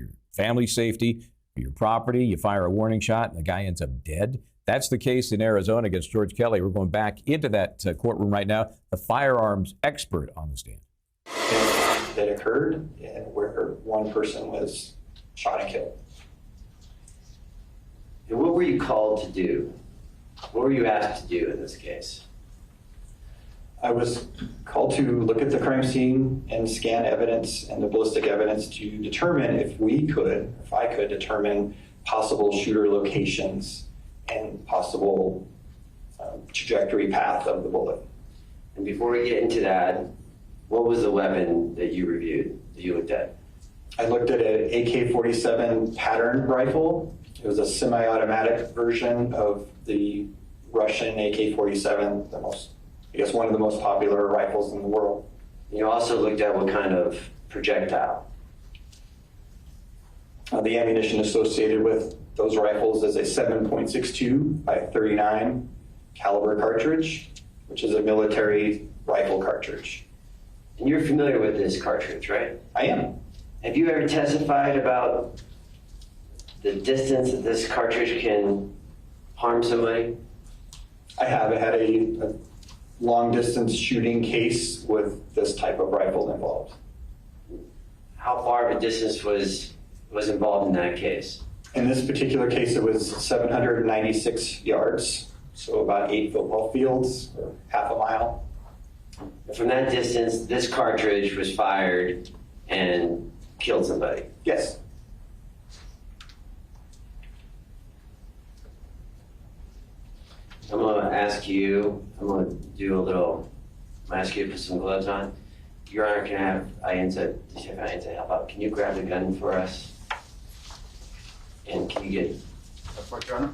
your family's safety, for your property. You fire a warning shot and the guy ends up dead. That's the case in Arizona against George Kelly. We're going back into that courtroom right now. The firearms expert on the stand. That occurred and where one person was shot and killed. And what were you called to do? What were you asked to do in this case? I was called to look at the crime scene and scan evidence and the ballistic evidence to determine if I could determine possible shooter locations and possible trajectory path of the bullet. And before we get into that, what was the weapon that you reviewed, that you looked at? I looked at an AK-47 pattern rifle. It was a semi-automatic version of the Russian AK-47, one of the most popular rifles in the world. You also looked at what kind of projectile? The ammunition associated with those rifles is a 7.62 by 39 caliber cartridge, which is a military rifle cartridge. And you're familiar with this cartridge, right? I am. Have you ever testified about the distance that this cartridge can harm somebody? I have. I had a long distance shooting case with this type of rifle involved. How far of a distance was involved in that case? In this particular case, it was 796 yards, so about 8 football fields, or half a mile. From that distance, this cartridge was fired and killed somebody? Yes. I'm going to ask you to put some gloves on. Your Honor, can I have Ayensa help out? Can you grab the gun for us? And can you get... That's what, Your Honor.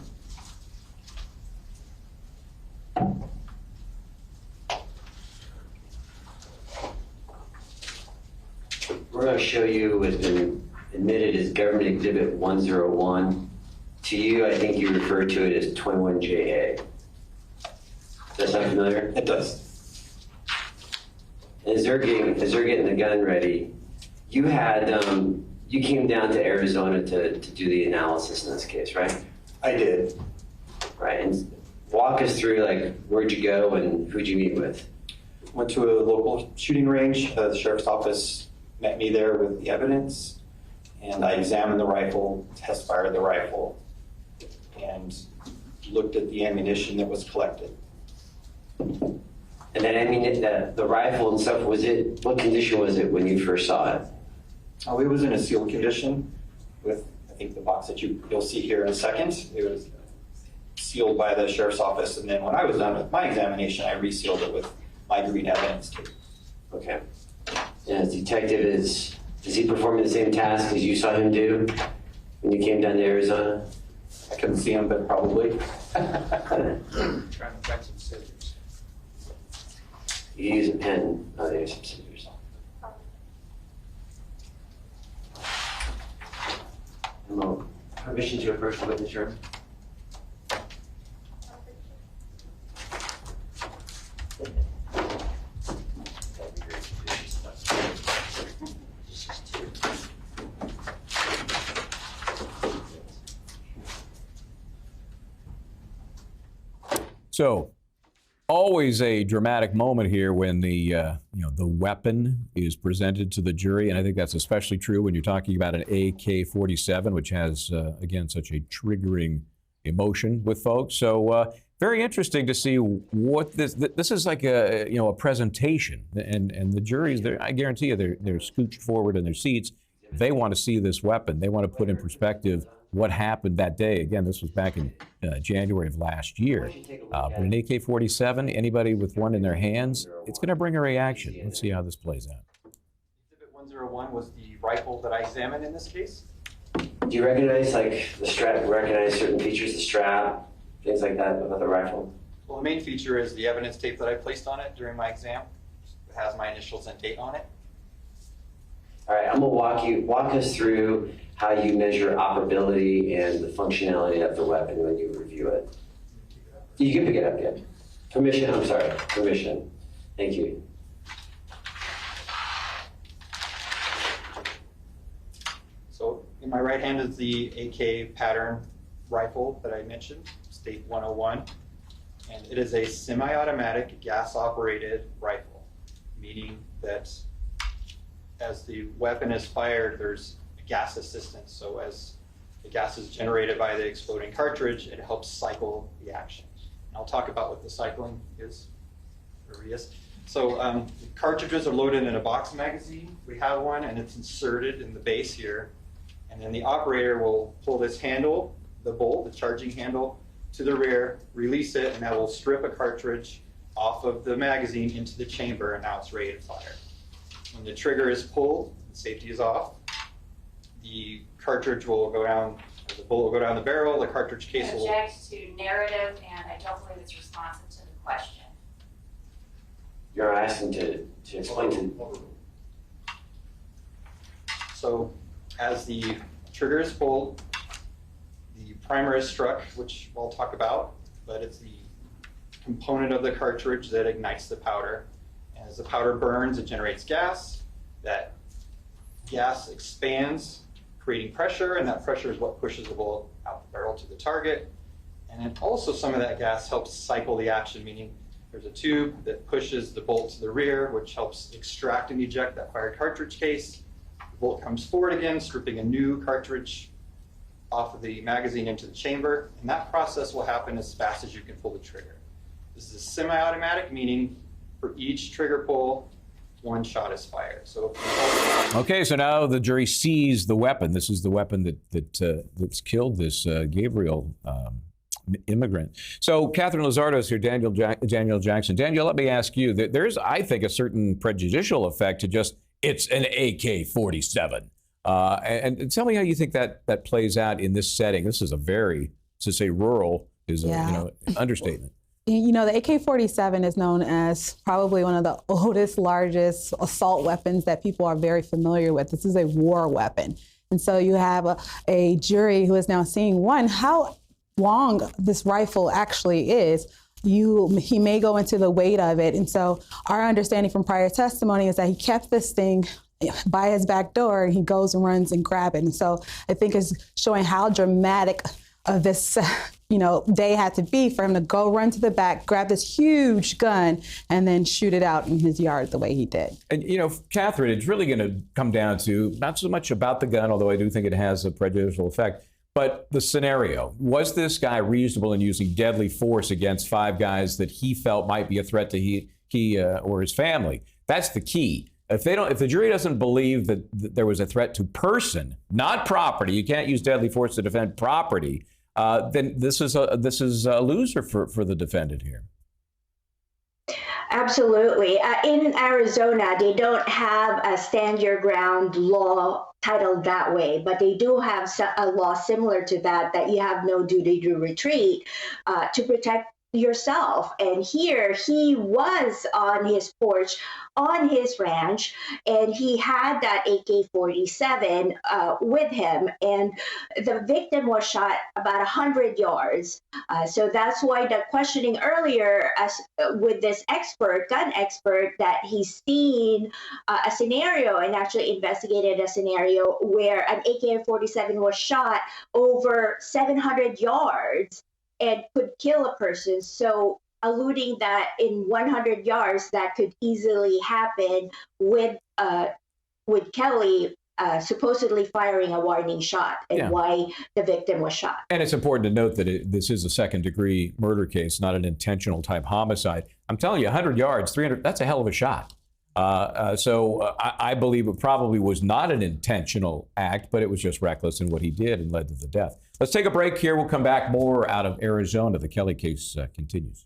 We're going to show you what's been admitted as Government Exhibit 101. To you, I think you refer to it as 21JA. Does that sound familiar? It does. As they're getting the gun ready, you came down to Arizona to do the analysis in this case, right? I did. Right, and walk us through, like, where'd you go and who'd you meet with? Went to a local shooting range. The sheriff's office met me there with the evidence, and I examined the rifle, test fired the rifle, and looked at the ammunition that was collected. And then the rifle and stuff, what condition was it when you first saw it? Oh, it was in a sealed condition with, I think, the box that you'll see here in a second. It was sealed by the sheriff's office, and then when I was done with my examination, I resealed it with migrant evidence tape. Okay. And as detective, is he performing the same task as you saw him do when you came down to Arizona? I couldn't see him, but probably. Trying to find some scissors. You use a pen. Oh, there's some scissors. Hello. Permission to approach the witness, Your Honor? So, always a dramatic moment here when the weapon is presented to the jury, and I think that's especially true when you're talking about an AK-47, which has again such a triggering emotion with folks. So, very interesting to see what this is like a presentation, and the juries, I guarantee you, they're scooched forward in their seats. They want to see this weapon. They want to put in perspective what happened that day. Again, this was back in January of last year. But an AK-47, anybody with one in their hands, it's going to bring a reaction. Let's see how this plays out. Exhibit 101 was the rifle that I examined in this case. Do you recognize, like, the strap, recognize certain features, the strap, things like that about the rifle? Well, the main feature is the evidence tape that I placed on it during my exam. It has my initials and date on it. All right, I'm gonna walk us through how you measure operability and the functionality of the weapon when you review it. You can pick it up, yeah. Permission, I'm sorry, permission. Thank you. So in my right hand is the AK pattern rifle that I mentioned, State 101. And it is a semi-automatic gas-operated rifle, meaning that as the weapon is fired, there's a gas assistance. So as the gas is generated by the exploding cartridge, it helps cycle the action. And I'll talk about what the cycling is. There he is. So the cartridges are loaded in a box magazine. We have one, and it's inserted in the base here. And then the operator will pull this handle, the bolt, the charging handle, to the rear, release it, and that will strip a cartridge off of the magazine into the chamber, and now it's ready to fire. When the trigger is pulled, the safety is off, the cartridge will go down, or the bullet will go down the barrel, the cartridge case will... Object to narrative, and I don't believe it's responsive to the question. You're asking to explain to... So as the trigger is pulled, the primer is struck, which we'll talk about, but it's the component of the cartridge that ignites the powder. And as the powder burns, it generates gas. That gas expands, creating pressure, and that pressure is what pushes the bullet out the barrel to the target. And then also some of that gas helps cycle the action, meaning there's a tube that pushes the bolt to the rear, which helps extract and eject that fired cartridge case. The bolt comes forward again, stripping a new cartridge off of the magazine into the chamber, and that process will happen as fast as you can pull the trigger. This is a semi-automatic, meaning for each trigger pull, one shot is fired. So Okay, so now the jury sees the weapon. This is the weapon that's killed this Gabriel immigrant. So Katherine Lizardo's here, Daniel Jackson. Daniel, let me ask you, there's, I think, a certain prejudicial effect to just, it's an AK-47. And tell me how you think that plays out in this setting. This is a very, to say rural is a understatement. You know, the AK-47 is known as probably one of the oldest, largest assault weapons that people are very familiar with. This is a war weapon. And so you have a jury who is now seeing, one, how long this rifle actually is. He may go into the weight of it. And so our understanding from prior testimony is that he kept this thing by his back door, and he goes and runs and grabs it. And so I think it's showing how dramatic of this day had to be for him to go run to the back, grab this huge gun, and then shoot it out in his yard the way he did. And, Katherine, it's really going to come down to not so much about the gun, although I do think it has a prejudicial effect, but the scenario. Was this guy reasonable in using deadly force against 5 guys that he felt might be a threat to he or his family? That's the key. If the jury doesn't believe that there was a threat to person, not property, you can't use deadly force to defend property, then this is a loser for the defendant here. Absolutely. In Arizona, they don't have a stand your ground law titled that way, but they do have a law similar to that you have no duty to retreat to protect yourself. And here he was on his porch, on his ranch, and he had that AK-47 with him, and the victim was shot about 100 yards. So that's why the questioning earlier with this gun expert, that he's seen a scenario and actually investigated a scenario where an AK-47 was shot over 700 yards and could kill a person. So alluding that in 100 yards, that could easily happen with Kelly supposedly firing a warning shot, and why the victim was shot. And it's important to note that this is a second-degree murder case, not an intentional type homicide. I'm telling you, 100 yards, 300, that's a hell of a shot. So I believe it probably was not an intentional act, but it was just reckless in what he did and led to the death. Let's take a break here. We'll come back more out of Arizona. The Kelly case continues.